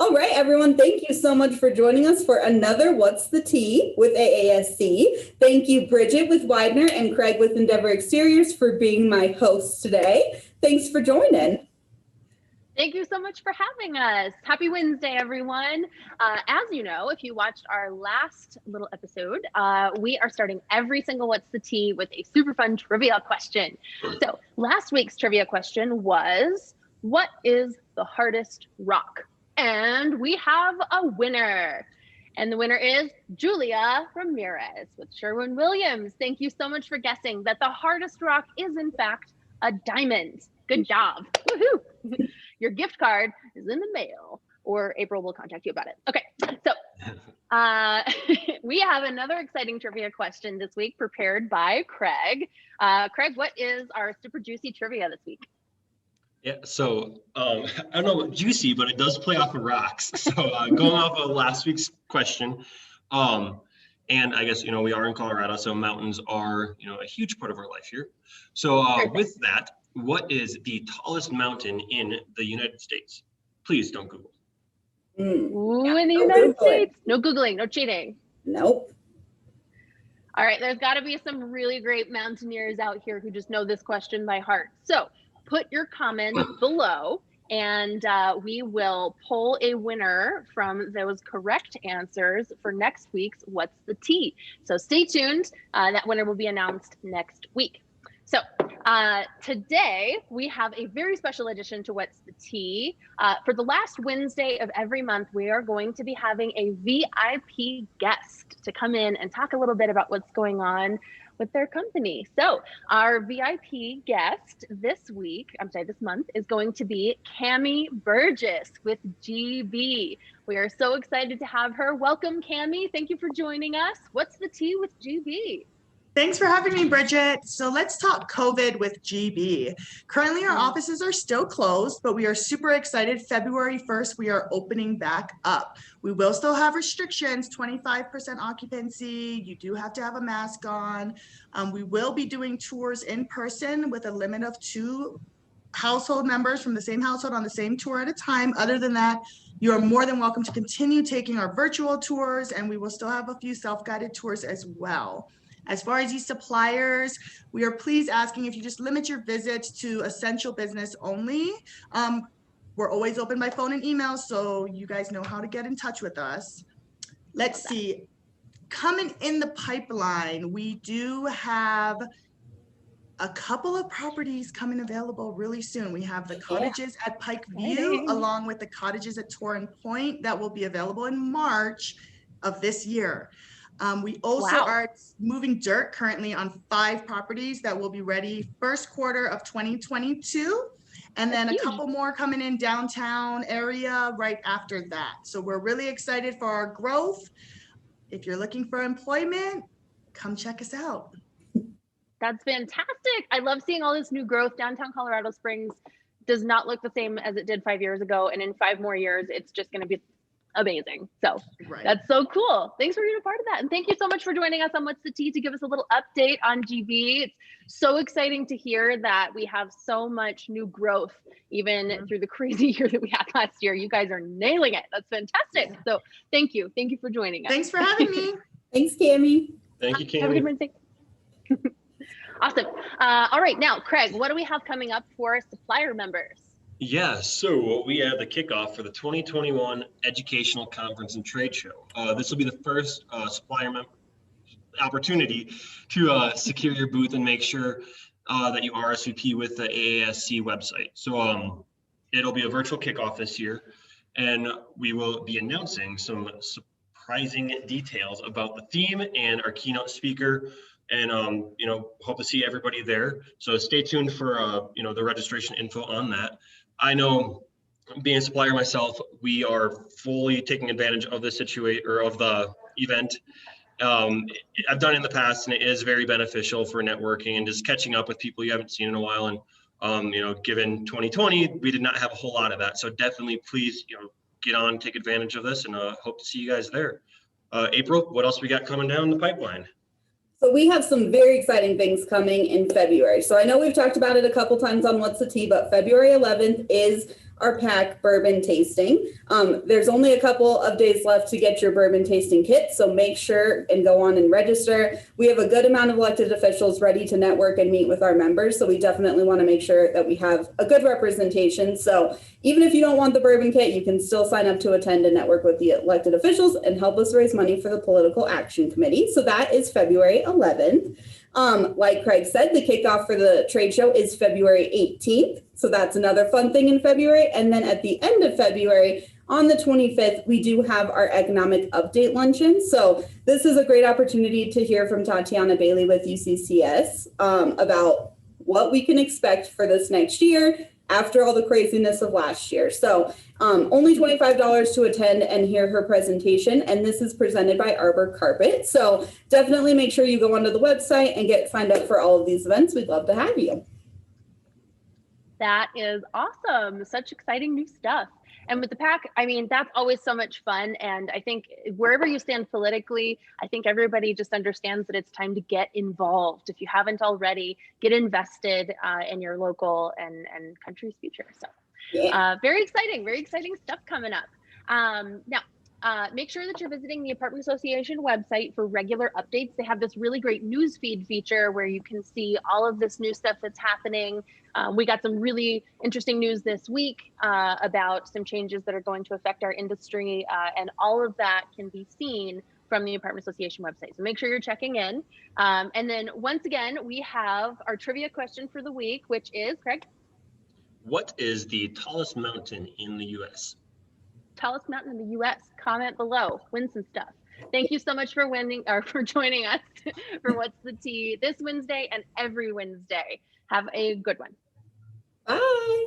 All right, everyone, thank you so much for joining us for another What's the Tea with AASC. Thank you, Bridget with Widener and Craig with Endeavor Exteriors for being my hosts today. Thanks for joining. Thank you so much for having us. Happy Wednesday, everyone. As you know, if you watched our last little episode, we are starting every single What's the Tea with a super fun trivia question. So last week's trivia question was, what is the hardest rock? And we have a winner. And the winner is Julia Ramirez with Sherwin-Williams. Thank you so much for guessing that the hardest rock is, in fact, a diamond. Good job. Woohoo! Your gift card is in the mail, or April will contact you about it. Okay, so we have another exciting trivia question this week prepared by Craig. Craig, what is our super juicy trivia this week? Yeah, so I don't know about juicy, but it does play off of rocks. So going off of last week's question, and I guess, we are in Colorado, so mountains are, a huge part of our life here. So with that, what is the tallest mountain in the United States? Please don't Google. Ooh, in the United States. No Googling, no cheating. Nope. All right, there's got to be some really great mountaineers out here who just know this question by heart. So put your comments below, and we will pull a winner from those correct answers for next week's What's the Tea. So stay tuned. That winner will be announced next week. So today we have a very special edition to What's the Tea. For the last Wednesday of every month, we are going to be having a VIP guest to come in and talk a little bit about what's going on with their company. So our VIP guest this month is going to be Cami Burgess with GB. We are so excited to have her. Welcome, Cami. Thank you for joining us. What's the tea with GB? Thanks for having me, Bridget. So let's talk COVID with GB. Currently, our offices are still closed, but we are super excited. February 1st, we are opening back up. We will still have restrictions, 25% occupancy. You do have to have a mask on. We will be doing tours in person with a limit of 2 household members from the same household on the same tour at a time. Other than that, you are more than welcome to continue taking our virtual tours, and we will still have a few self-guided tours as well. As far as these suppliers, we are please asking if you just limit your visits to essential business only. We're always open by phone and email, so you guys know how to get in touch with us. Let's see, coming in the pipeline, we do have a couple of properties coming available really soon. We have the cottages at Pike View, along with the cottages at Torrent Point that will be available in March of this year. We also are moving dirt currently on 5 properties that will be ready first quarter of 2022. And then a couple more coming in downtown area right after that. So we're really excited for our growth. If you're looking for employment, come check us out. That's fantastic. I love seeing all this new growth. Downtown Colorado Springs does not look the same as it did 5 years ago. And in 5 more years, it's just going to be amazing. So that's so cool. Thanks for being a part of that. And thank you so much for joining us on What's the Tea to give us a little update on GB. It's so exciting to hear that we have so much new growth, even through the crazy year that we had last year. You guys are nailing it. That's fantastic. So thank you. Thank you for joining us. Thanks for having me. Thanks, Cami. Thank you, Cami. Have a good Wednesday. Awesome. All right, now, Craig, what do we have coming up for supplier members? Yeah, so we have the kickoff for the 2021 Educational Conference and Trade Show. This will be the first supplier opportunity to secure your booth and make sure that you RSVP with the AASC website. So it'll be a virtual kickoff this year, and we will be announcing some surprising details about the theme and our keynote speaker. And hope to see everybody there. So stay tuned for the registration info on that. I know, being a supplier myself, we are fully taking advantage of the situation or of the event. I've done it in the past, and it is very beneficial for networking and just catching up with people you haven't seen in a while. And given 2020, we did not have a whole lot of that. So definitely, please, get on, take advantage of this, and hope to see you guys there. April, what else we got coming down the pipeline? So we have some very exciting things coming in February. So I know we've talked about it a couple times on What's the Tea, but February 11th is our PAC bourbon tasting. There's only a couple of days left to get your bourbon tasting kit, so make sure and go on and register. We have a good amount of elected officials ready to network and meet with our members, so we definitely want to make sure that we have a good representation. So even if you don't want the bourbon kit, you can still sign up to attend and network with the elected officials and help us raise money for the Political Action Committee. So that is February 11th. Like Craig said, the kickoff for the trade show is February 18th. So that's another fun thing in February. And then at the end of February, on the 25th, we do have our economic update luncheon. So this is a great opportunity to hear from Tatiana Bailey with UCCS about what we can expect for this next year after all the craziness of last year. So only $25 to attend and hear her presentation. And this is presented by Arbor Carpet. So definitely make sure you go onto the website and get signed up for all of these events. We'd love to have you. That is awesome. Such exciting new stuff. And with the PAC, I mean, that's always so much fun. And I think wherever you stand politically, I think everybody just understands that it's time to get involved. If you haven't already, get invested in your local and country's future. So very exciting stuff coming up. Now, make sure that you're visiting the Apartment Association website for regular updates. They have this really great news feed feature where you can see all of this new stuff that's happening. We got some really interesting news this week about some changes that are going to affect our industry, and all of that can be seen from the Apartment Association website. So make sure you're checking in. And then once again, we have our trivia question for the week, which is, Craig? What is the tallest mountain in the U.S.? Tallest mountain in the U.S. Comment below. Win some stuff. Thank you so much for joining us for What's the Tea this Wednesday and every Wednesday. Have a good one. Bye.